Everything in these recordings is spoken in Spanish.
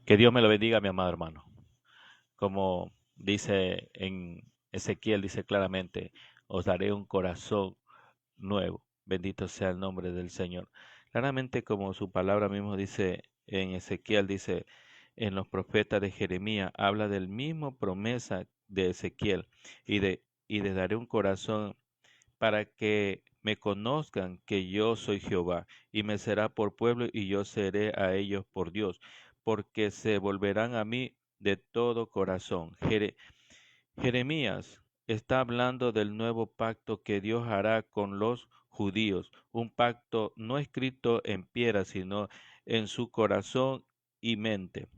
Que Dios me lo bendiga, mi amado hermano. Como dice en Ezequiel, dice claramente, os daré un corazón nuevo. Bendito sea el nombre del Señor. Claramente, como su palabra mismo dice en Ezequiel, dice en los profetas de Jeremías, habla del mismo promesa de Ezequiel y de daré un corazón para que me conozcan que yo soy Jehová, y me será por pueblo y yo seré a ellos por Dios, porque se volverán a mí de todo corazón. Jeremías está hablando del nuevo pacto que Dios hará con los judíos, un pacto no escrito en piedra, sino en su corazón y mente.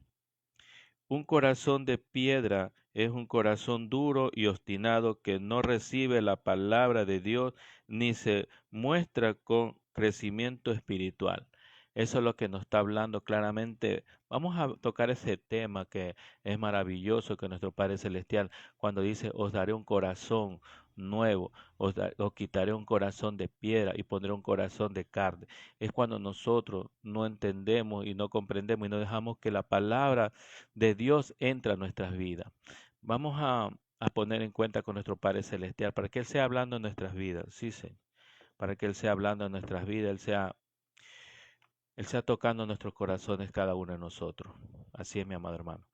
Un corazón de piedra es un corazón duro y obstinado que no recibe la palabra de Dios ni se muestra con crecimiento espiritual. Eso es lo que nos está hablando claramente. Vamos a tocar ese tema que es maravilloso que nuestro Padre Celestial, cuando dice, os daré un corazón nuevo, os quitaré un corazón de piedra y pondré un corazón de carne. Es cuando nosotros no entendemos y no comprendemos y no dejamos que la palabra de Dios entra a nuestras vidas. Vamos a poner en cuenta con nuestro Padre Celestial para que Él sea hablando en nuestras vidas, sí, Señor, para que Él sea hablando en nuestras vidas, Él sea tocando nuestros corazones cada uno de nosotros. Así es, mi amado hermano.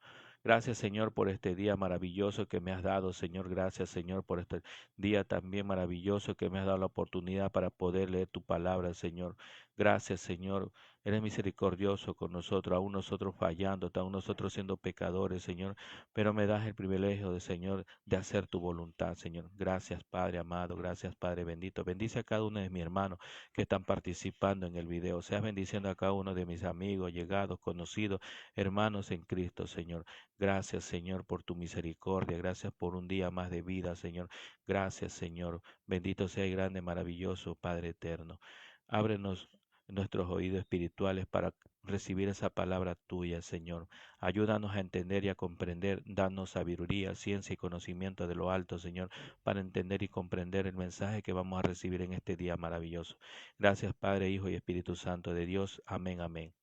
Gracias, Señor, por este día maravilloso que me has dado, Señor. Gracias, Señor, por este día también maravilloso que me has dado la oportunidad para poder leer tu palabra, Señor. Gracias, Señor. Eres misericordioso con nosotros, aún nosotros fallando, aún nosotros siendo pecadores, Señor. Pero me das el privilegio de, Señor, de hacer tu voluntad, Señor. Gracias, Padre amado. Gracias, Padre bendito. Bendice a cada uno de mis hermanos que están participando en el video. Seas bendiciendo a cada uno de mis amigos, llegados, conocidos, hermanos en Cristo, Señor. Gracias, Señor, por tu misericordia. Gracias por un día más de vida, Señor. Gracias, Señor. Bendito sea y grande, maravilloso, Padre eterno. Ábrenos nuestros oídos espirituales para recibir esa palabra tuya, Señor. Ayúdanos a entender y a comprender. Danos sabiduría, ciencia y conocimiento de lo alto, Señor, para entender y comprender el mensaje que vamos a recibir en este día maravilloso. Gracias, Padre, Hijo y Espíritu Santo de Dios. Amén, amén.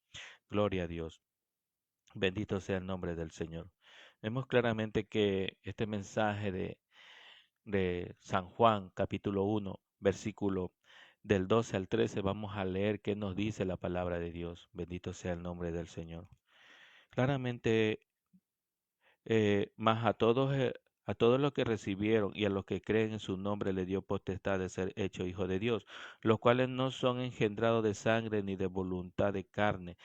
Gloria a Dios. Bendito sea el nombre del Señor. Vemos claramente que este mensaje de San Juan, capítulo 1, versículo del 12 al 13, vamos a leer qué nos dice la palabra de Dios. Bendito sea el nombre del Señor. Claramente, más a todos los que recibieron y a los que creen en su nombre le dio potestad de ser hecho hijo de Dios, los cuales no son engendrados de sangre ni de voluntad de carne,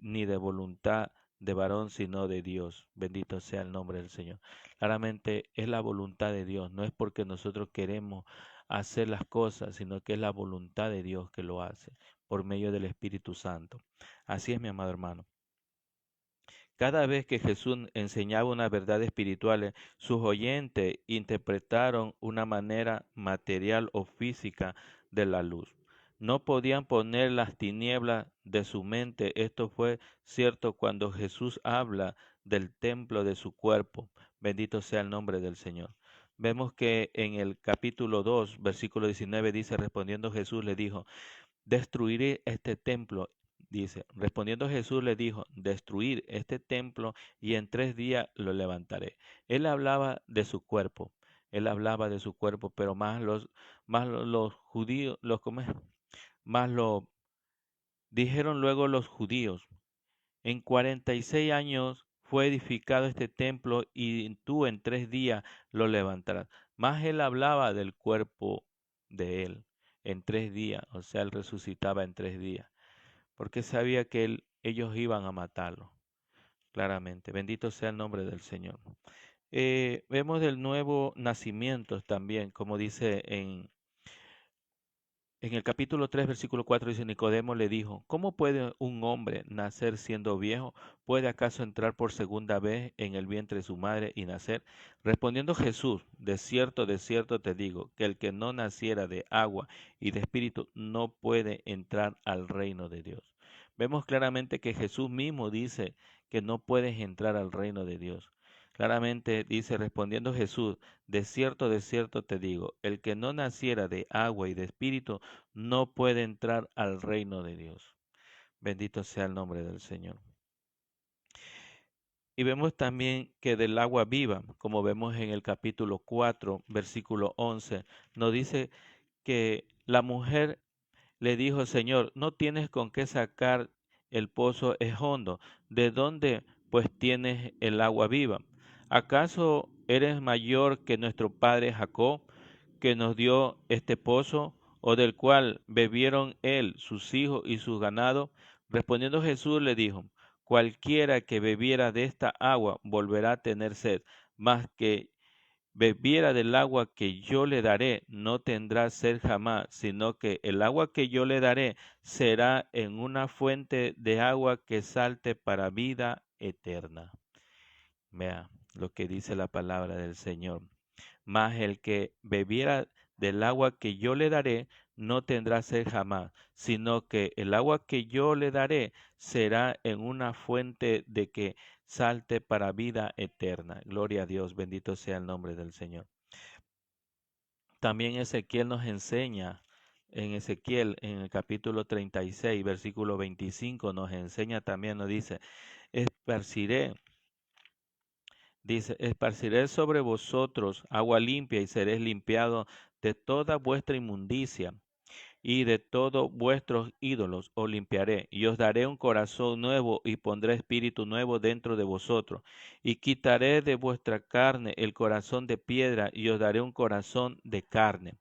ni de voluntad de varón, sino de Dios. Bendito sea el nombre del Señor. Claramente es la voluntad de Dios, no es porque nosotros queremos hacer las cosas, sino que es la voluntad de Dios que lo hace por medio del Espíritu Santo. Así es, mi amado hermano. Cada vez que Jesús enseñaba una verdad espiritual, sus oyentes interpretaron una manera material o física de la luz. No podían poner las tinieblas de su mente. Esto fue cierto cuando Jesús habla del templo de su cuerpo. Bendito sea el nombre del Señor. Vemos que en el capítulo 2, versículo 19 dice, respondiendo Jesús le dijo, destruiré este templo. Dice, respondiendo Jesús le dijo, destruir este templo y en 3 días lo levantaré. Él hablaba de su cuerpo, él hablaba de su cuerpo, pero más los judíos, ¿cómo es? Más lo dijeron luego los judíos. En 46 años fue edificado este templo y tú en 3 días lo levantarás. Más él hablaba del cuerpo de él en 3 días, o sea, él resucitaba en 3 días, porque sabía que ellos iban a matarlo, claramente. Bendito sea el nombre del Señor. Vemos del nuevo nacimiento también, como dice en el capítulo 3, versículo 4 dice, Nicodemo le dijo, ¿cómo puede un hombre nacer siendo viejo? ¿Puede acaso entrar por segunda vez en el vientre de su madre y nacer? Respondiendo Jesús, de cierto te digo, que el que no naciera de agua y de espíritu no puede entrar al reino de Dios. Vemos claramente que Jesús mismo dice que no puedes entrar al reino de Dios. Claramente dice, respondiendo Jesús, de cierto te digo, el que no naciera de agua y de espíritu no puede entrar al reino de Dios. Bendito sea el nombre del Señor. Y vemos también que del agua viva, como vemos en el capítulo 4, versículo 11, nos dice que la mujer le dijo: Señor, no tienes con qué sacar, el pozo es hondo. ¿De dónde pues tienes el agua viva? ¿Acaso eres mayor que nuestro padre Jacob, que nos dio este pozo, o del cual bebieron él, sus hijos y su ganado? Respondiendo Jesús le dijo: Cualquiera que bebiera de esta agua volverá a tener sed, mas que bebiera del agua que yo le daré, no tendrá sed jamás, sino que el agua que yo le daré será en una fuente de agua que salte para vida eterna. Vea lo que dice la palabra del Señor. Mas el que bebiera del agua que yo le daré, no tendrá sed jamás, sino que el agua que yo le daré será en una fuente de que salte para vida eterna. Gloria a Dios, bendito sea el nombre del Señor. También Ezequiel nos enseña, en Ezequiel, en el capítulo 36, versículo 25, nos enseña también, nos dice: esparciré, esparciré sobre vosotros agua limpia, y seréis limpiados de toda vuestra inmundicia, y de todos vuestros ídolos os limpiaré, y os daré un corazón nuevo, y pondré espíritu nuevo dentro de vosotros, y quitaré de vuestra carne el corazón de piedra, y os daré un corazón de carne.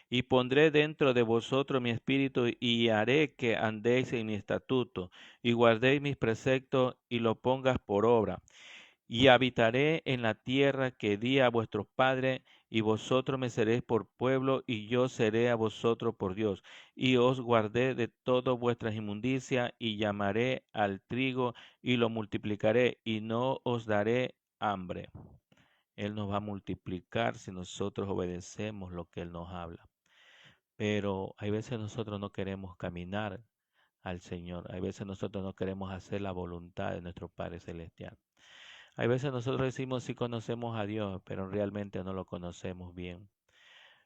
Y pondré dentro de vosotros mi espíritu, y haré que andéis en mi estatuto, y guardéis mis preceptos, y lo pongas por obra. Y habitaré en la tierra que di a vuestros padres, y vosotros me seréis por pueblo, y yo seré a vosotros por Dios. Y os guardé de todas vuestras inmundicias, y llamaré al trigo, y lo multiplicaré, y no os daré hambre. Él nos va a multiplicar si nosotros obedecemos lo que Él nos habla. Pero hay veces nosotros no queremos caminar al Señor. Hay veces nosotros no queremos hacer la voluntad de nuestro Padre Celestial. Hay veces nosotros decimos sí conocemos a Dios, pero realmente no lo conocemos bien.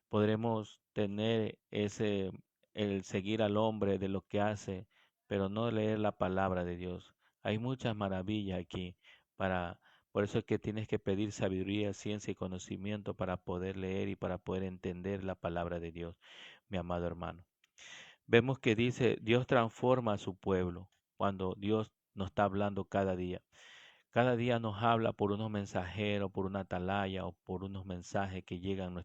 Podremos tener el seguir al hombre de lo que hace, pero no leer la palabra de Dios. Hay muchas maravillas aquí para, por eso es que tienes que pedir sabiduría, ciencia y conocimiento para poder leer y para poder entender la palabra de Dios, mi amado hermano. Vemos que dice: Dios transforma a su pueblo cuando Dios nos está hablando cada día. Cada día nos habla por unos mensajeros, por una atalaya o por unos mensajes que llegan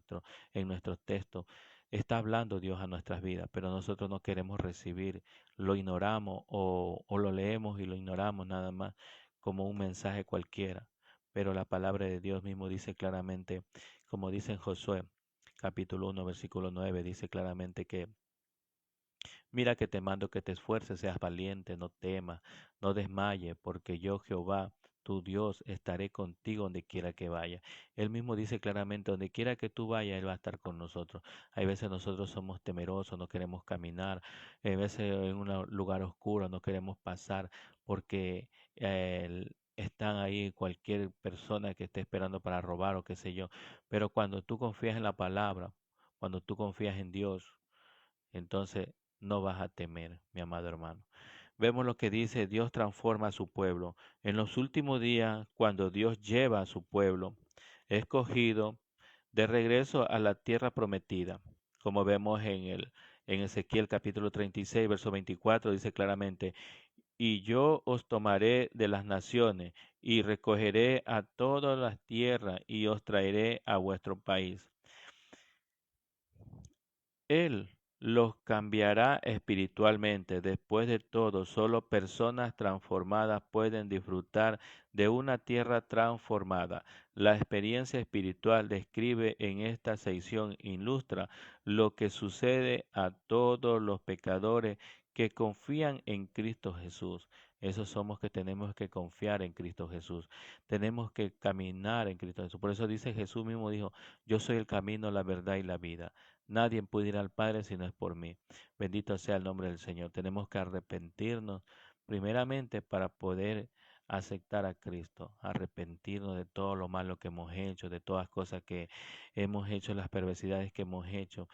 en nuestros textos. Está hablando Dios a nuestras vidas, pero nosotros no queremos recibir, lo ignoramos, o lo leemos y lo ignoramos nada más como un mensaje cualquiera. Pero la palabra de Dios mismo dice claramente, como dice en Josué capítulo 1, versículo 9, dice claramente que: Mira que te mando que te esfuerces, seas valiente, no temas, no desmayes, porque yo, Jehová, tu Dios, estaré contigo donde quiera que vaya. Él mismo dice claramente: donde quiera que tú vayas, Él va a estar con nosotros. Hay veces nosotros somos temerosos, no queremos caminar. Hay veces en un lugar oscuro no queremos pasar porque están ahí cualquier persona que esté esperando para robar o qué sé yo. Pero cuando tú confías en la palabra, cuando tú confías en Dios, entonces no vas a temer, mi amado hermano. Vemos lo que dice: Dios transforma a su pueblo. En los últimos días, cuando Dios lleva a su pueblo escogido de regreso a la tierra prometida, como vemos en Ezequiel capítulo 36, verso 24, dice claramente: Y yo os tomaré de las naciones, y recogeré a todas las tierras, y os traeré a vuestro país. Él los cambiará espiritualmente. Después de todo, solo personas transformadas pueden disfrutar de una tierra transformada. La experiencia espiritual describe en esta sección ilustra lo que sucede a todos los pecadores que confían en Cristo Jesús. Esos somos que tenemos que confiar en Cristo Jesús. Tenemos que caminar en Cristo Jesús. Por eso dice, Jesús mismo dijo: Yo soy el camino, la verdad y la vida. Nadie puede ir al Padre si no es por mí. Bendito sea el nombre del Señor. Tenemos que arrepentirnos primeramente para poder aceptar a Cristo, arrepentirnos de todo lo malo que hemos hecho, de todas cosas que hemos hecho, las perversidades que hemos hecho.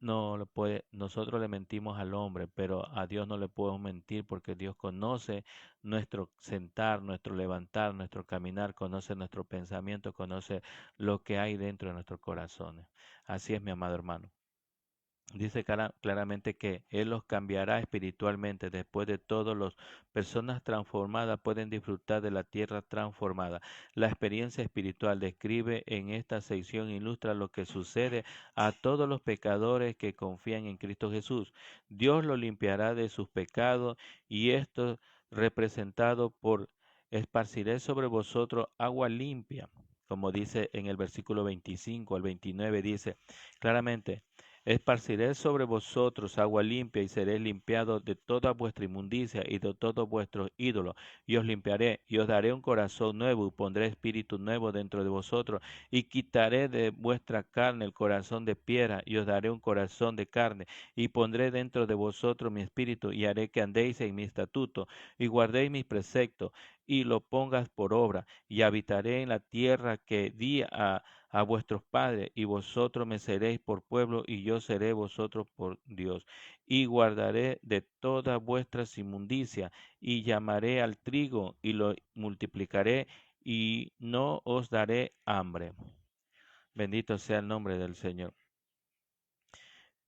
nosotros le mentimos al hombre, pero a Dios no le podemos mentir porque Dios conoce nuestro sentar, nuestro levantar, nuestro caminar, conoce nuestro pensamiento, conoce lo que hay dentro de nuestros corazones. Así es, mi amado hermano. Dice claramente que Él los cambiará espiritualmente. Después de todo, las personas transformadas pueden disfrutar de la tierra transformada. La experiencia espiritual describe en esta sección, ilustra lo que sucede a todos los pecadores que confían en Cristo Jesús. Dios los limpiará de sus pecados y esto representado por esparciré sobre vosotros agua limpia. Como dice en el versículo 25 al 29, dice claramente, esparciré sobre vosotros agua limpia y seréis limpiados de toda vuestra inmundicia y de todos vuestros ídolos. Y os limpiaré y os daré un corazón nuevo y pondré espíritu nuevo dentro de vosotros y quitaré de vuestra carne el corazón de piedra y os daré un corazón de carne y pondré dentro de vosotros mi espíritu y haré que andéis en mi estatuto y guardéis mis preceptos y lo pongas por obra y habitaré en la tierra que di a vuestros padres, y vosotros me seréis por pueblo, y yo seré vosotros por Dios. Y guardaré de todas vuestras inmundicias, y llamaré al trigo, y lo multiplicaré, y no os daré hambre. Bendito sea el nombre del Señor.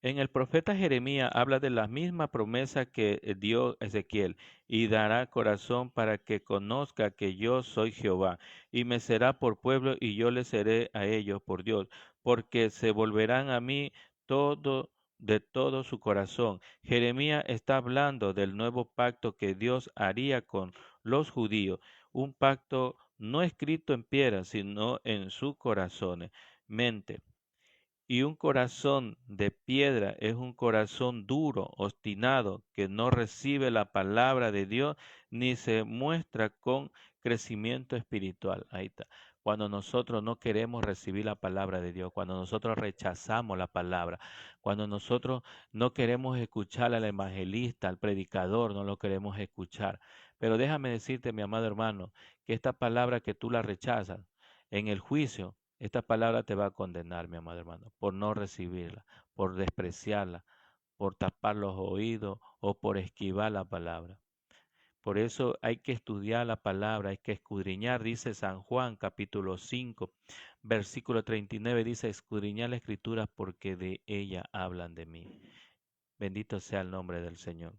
En el profeta Jeremías habla de la misma promesa que dio Ezequiel, y dará corazón para que conozca que yo soy Jehová, y me será por pueblo, y yo le seré a ellos por Dios, porque se volverán a mí todo de todo su corazón. Jeremías está hablando del nuevo pacto que Dios haría con los judíos, un pacto no escrito en piedra, sino en sus corazones, mente. Y un corazón de piedra es un corazón duro, obstinado, que no recibe la palabra de Dios ni se muestra con crecimiento espiritual. Ahí está. Cuando nosotros no queremos recibir la palabra de Dios, cuando nosotros rechazamos la palabra, cuando nosotros no queremos escuchar al evangelista, al predicador, no lo queremos escuchar. Pero déjame decirte, mi amado hermano, que esta palabra que tú la rechazas en el juicio, esta palabra te va a condenar, mi amado hermano, por no recibirla, por despreciarla, por tapar los oídos o por esquivar la palabra. Por eso hay que estudiar la palabra, hay que escudriñar, dice San Juan capítulo 5, versículo 39, dice, escudriñar la escritura porque de ella hablan de mí. Bendito sea el nombre del Señor.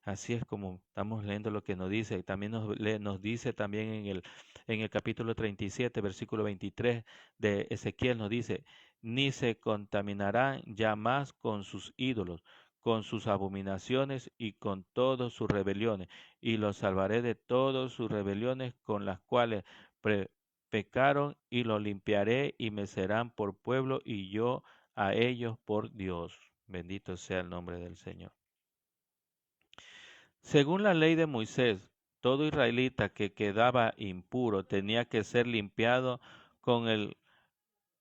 Así es como estamos leyendo lo que nos dice. También nos dice también en el capítulo 37, versículo 23 de Ezequiel, nos dice, ni se contaminarán ya más con sus ídolos, con sus abominaciones y con todas sus rebeliones, y los salvaré de todas sus rebeliones con las cuales pecaron, y los limpiaré y me serán por pueblo y yo a ellos por Dios. Bendito sea el nombre del Señor. Según la ley de Moisés, todo israelita que quedaba impuro tenía que ser con el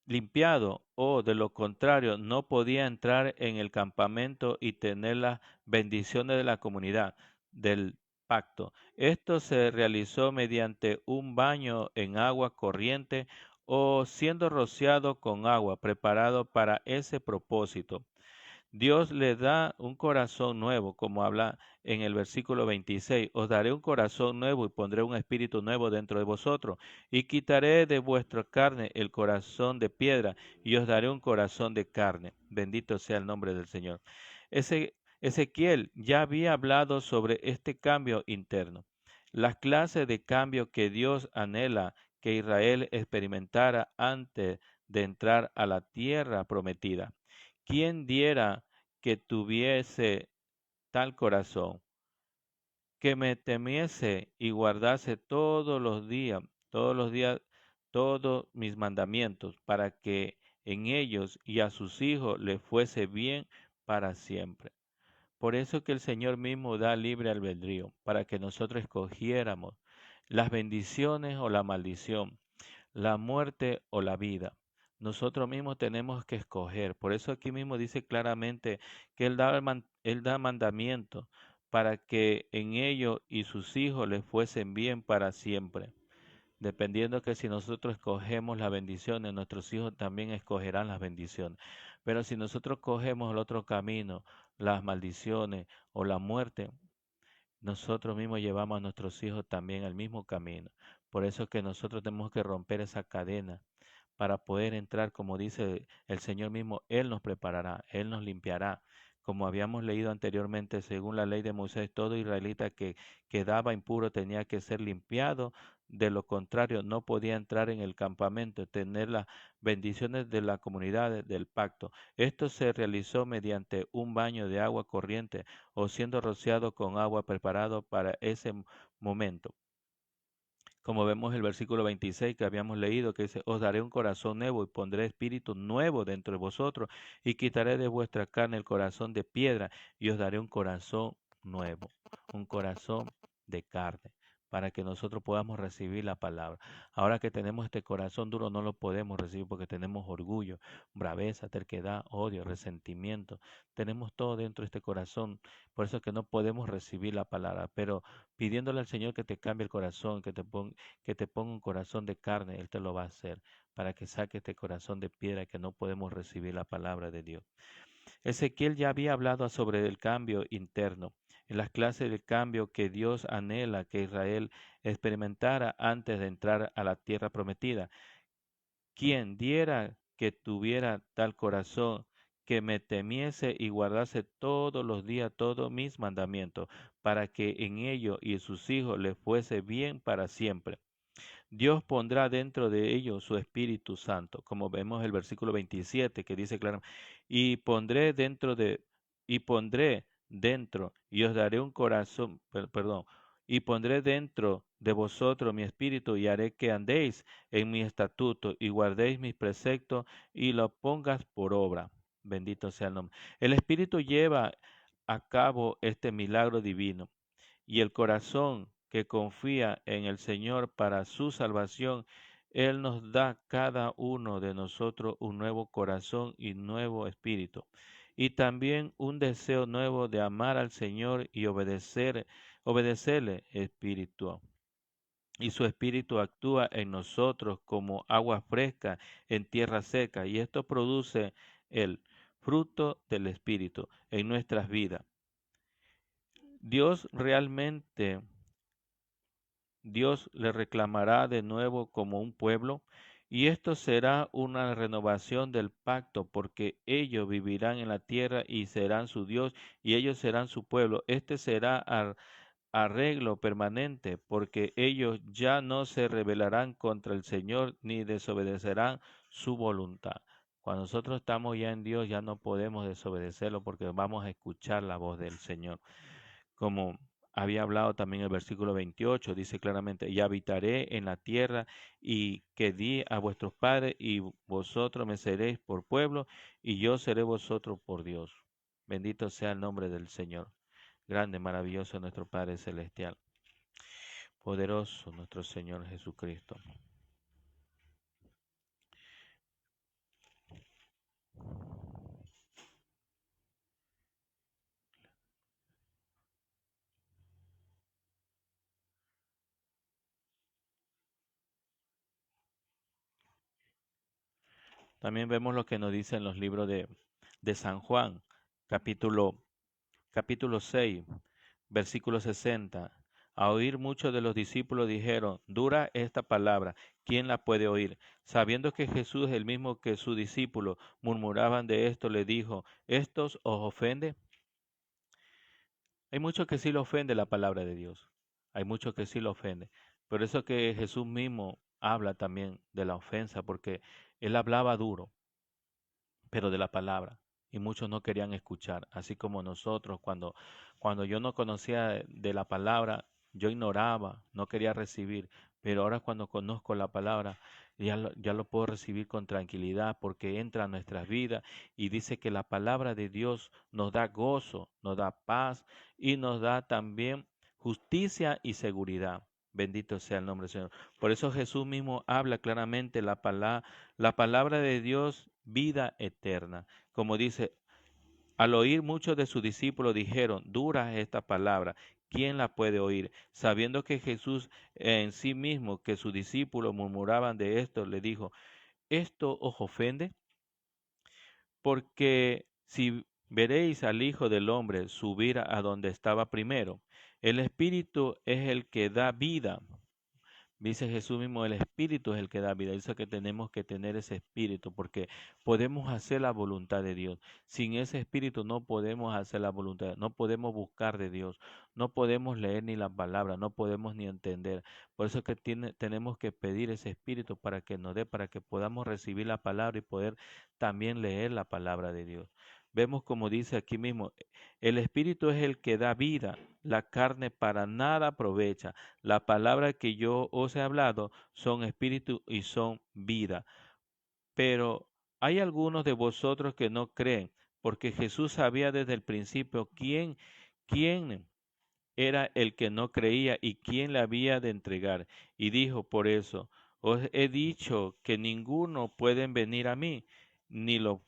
limpiado o de lo contrario no podía entrar en el campamento y tener las bendiciones de la comunidad del pacto. Esto se realizó mediante un baño en agua corriente o siendo rociado con agua preparado para ese propósito. Dios le da un corazón nuevo, como habla en el versículo 26. Os daré un corazón nuevo y pondré un espíritu nuevo dentro de vosotros. Y quitaré de vuestra carne el corazón de piedra y os daré un corazón de carne. Bendito sea el nombre del Señor. Ezequiel ya había hablado sobre este cambio interno. Las clases de cambio que Dios anhela que Israel experimentara antes de entrar a la tierra prometida. ¿Quién diera que tuviese tal corazón, que me temiese y guardase todos los días, todos mis mandamientos, para que en ellos y a sus hijos le fuese bien para siempre? Por eso que el Señor mismo da libre albedrío, para que nosotros escogiéramos las bendiciones o la maldición, la muerte o la vida. Nosotros mismos tenemos que escoger. Por eso aquí mismo dice claramente que Él da mandamiento para que en ellos y sus hijos les fuesen bien para siempre. Dependiendo que si nosotros escogemos las bendiciones, nuestros hijos también escogerán las bendiciones. Pero si nosotros cogemos el otro camino, las maldiciones o la muerte, nosotros mismos llevamos a nuestros hijos también al mismo camino. Por eso es que nosotros tenemos que romper esa cadena para poder entrar, como dice el Señor mismo, Él nos preparará, Él nos limpiará. Como habíamos leído anteriormente, según la ley de Moisés, todo israelita que quedaba impuro tenía que ser limpiado, de lo contrario no podía entrar en el campamento, tener las bendiciones de la comunidad del pacto. Esto se realizó mediante un baño de agua corriente o siendo rociado con agua preparado para ese momento. Como vemos el versículo 26 que habíamos leído, que dice, os daré un corazón nuevo y pondré espíritu nuevo dentro de vosotros y quitaré de vuestra carne el corazón de piedra y os daré un corazón nuevo, un corazón de carne, para que nosotros podamos recibir la palabra. Ahora que tenemos este corazón duro no lo podemos recibir porque tenemos orgullo, braveza, terquedad, odio, resentimiento. Tenemos todo dentro de este corazón, por eso es que no podemos recibir la palabra, pero pidiéndole al Señor que te cambie el corazón, que te ponga un corazón de carne, Él te lo va a hacer, para que saque este corazón de piedra que no podemos recibir la palabra de Dios. Ezequiel ya había hablado sobre el cambio interno, en las clases del cambio que Dios anhela que Israel experimentara antes de entrar a la tierra prometida. Quien diera que tuviera tal corazón, que me temiese y guardase todos los días todos mis mandamientos, para que en ello y en sus hijos les fuese bien para siempre. Dios pondrá dentro de ellos su Espíritu Santo, como vemos el versículo 27 que dice claramente, y pondré dentro de, y pondré dentro, y os daré un corazón, perdón, y pondré dentro de vosotros mi espíritu y haré que andéis en mi estatuto y guardéis mis preceptos y lo pongas por obra. Bendito sea el nombre. El Espíritu lleva a cabo este milagro divino y el corazón que confía en el Señor para su salvación, Él nos da cada uno de nosotros un nuevo corazón y nuevo espíritu. Y también un deseo nuevo de amar al Señor y obedecerle espíritu. Y su espíritu actúa en nosotros como agua fresca en tierra seca. Y esto produce el fruto del espíritu en nuestras vidas. Dios realmente Dios le reclamará de nuevo como un pueblo, y esto será una renovación del pacto, porque ellos vivirán en la tierra y serán su Dios, y ellos serán su pueblo. Este será arreglo permanente, porque ellos ya no se rebelarán contra el Señor ni desobedecerán su voluntad. Cuando nosotros estamos ya en Dios, ya no podemos desobedecerlo porque vamos a escuchar la voz del Señor. Como había hablado también el versículo 28, dice claramente, y habitaré en la tierra y que di a vuestros padres y vosotros me seréis por pueblo y yo seré vosotros por Dios. Bendito sea el nombre del Señor. Grande, maravilloso nuestro Padre Celestial. Poderoso nuestro Señor Jesucristo. También vemos lo que nos dicen los libros de San Juan, capítulo capítulo 6, versículo 60. A oír muchos de los discípulos dijeron, dura esta palabra, ¿quién la puede oír? Sabiendo que Jesús, el mismo que sus discípulos, murmuraban de esto, le dijo, ¿estos os ofende? Hay muchos que sí lo ofende la palabra de Dios. Hay muchos que sí lo ofende. Por eso que Jesús mismo habla también de la ofensa, porque él hablaba duro, pero de la palabra. Y muchos no querían escuchar, así como nosotros, cuando yo no conocía de la palabra, yo ignoraba, no quería recibir, pero ahora cuando conozco la palabra, ya lo puedo recibir con tranquilidad porque entra a nuestras vidas y dice que la palabra de Dios nos da gozo, nos da paz y nos da también justicia y seguridad. Bendito sea el nombre del Señor. Por eso Jesús mismo habla claramente la palabra de Dios, vida eterna. Como dice, al oír muchos de sus discípulos dijeron, dura esta palabra, ¿quién la puede oír? Sabiendo que Jesús en sí mismo, que sus discípulos murmuraban de esto, le dijo, ¿esto os ofende? Porque si veréis al Hijo del Hombre subir a donde estaba primero, el Espíritu es el que da vida. Dice Jesús mismo, el Espíritu es el que da vida. Dice que tenemos que tener ese Espíritu porque podemos hacer la voluntad de Dios. Sin ese Espíritu no podemos hacer la voluntad, no podemos buscar de Dios, no podemos leer ni la palabra, no podemos ni entender. Por eso es que tenemos que pedir ese Espíritu para que nos dé, para que podamos recibir la palabra y poder también leer la palabra de Dios. Vemos como dice aquí mismo, el Espíritu es el que da vida, la carne para nada aprovecha. La palabra que yo os he hablado son espíritu y son vida. Pero hay algunos de vosotros que no creen, porque Jesús sabía desde el principio quién era el que no creía y quién le había de entregar. Y dijo, por eso, os he dicho que ninguno puede venir a mí, ni lo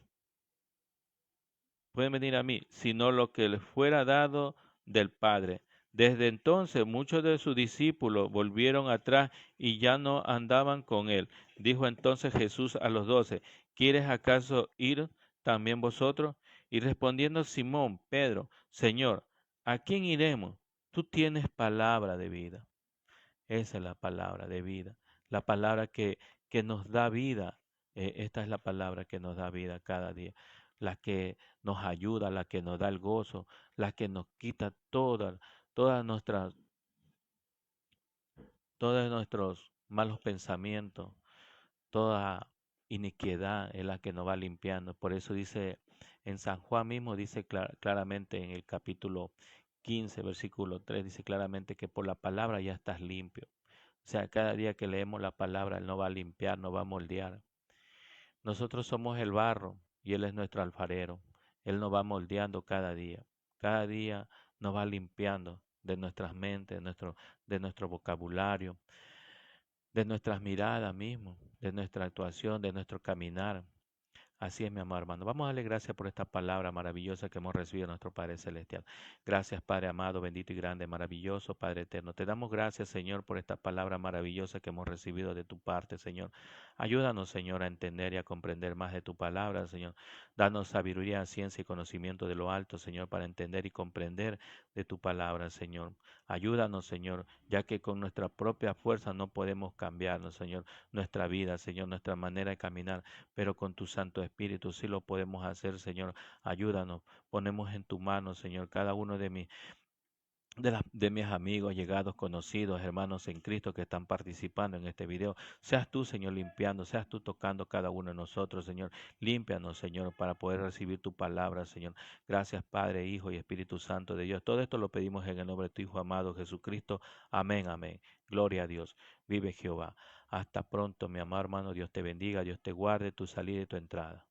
pueden venir a mí, sino lo que les fuera dado del Padre. Desde entonces muchos de sus discípulos volvieron atrás y ya no andaban con él. Dijo entonces Jesús a los 12, ¿quieres acaso ir también vosotros? Y respondiendo Simón, Pedro, Señor, ¿a quién iremos? Tú tienes palabra de vida. Esa es la palabra de vida, la palabra que nos da vida. Esta es la palabra que nos da vida cada día, la que nos ayuda, la que nos da el gozo, la que nos quita todas nuestras, todos nuestros malos pensamientos, toda iniquidad es la que nos va limpiando. Por eso dice en San Juan mismo, dice claramente en el capítulo 15, versículo 3, dice claramente que por la palabra ya estás limpio. O sea, cada día que leemos la palabra, Él nos va a limpiar, nos va a moldear. Nosotros somos el barro y Él es nuestro alfarero. Él nos va moldeando cada día. Cada día nos va limpiando de nuestras mentes, de nuestro vocabulario, de nuestras miradas mismo, de nuestra actuación, de nuestro caminar. Así es, mi amado hermano. Vamos a darle gracias por esta palabra maravillosa que hemos recibido de nuestro Padre Celestial. Gracias, Padre amado, bendito y grande, maravilloso, Padre eterno. Te damos gracias, Señor, por esta palabra maravillosa que hemos recibido de tu parte, Señor. Ayúdanos, Señor, a entender y a comprender más de tu palabra, Señor. Danos sabiduría, ciencia y conocimiento de lo alto, Señor, para entender y comprender de tu palabra, Señor. Ayúdanos, Señor, ya que con nuestra propia fuerza no podemos cambiarnos, Señor, nuestra vida, Señor, nuestra manera de caminar, pero con tu Santo Espíritu sí lo podemos hacer, Señor. Ayúdanos, ponemos en tu mano, Señor, cada uno de mis amigos, llegados, conocidos, hermanos en Cristo que están participando en este video. Seas tú, Señor, limpiando, seas tú tocando cada uno de nosotros, Señor. Límpianos, Señor, para poder recibir tu palabra, Señor. Gracias, Padre, Hijo y Espíritu Santo de Dios. Todo esto lo pedimos en el nombre de tu Hijo amado Jesucristo. Amén, amén. Gloria a Dios. Vive Jehová. Hasta pronto, mi amado hermano. Dios te bendiga, Dios te guarde tu salida y tu entrada.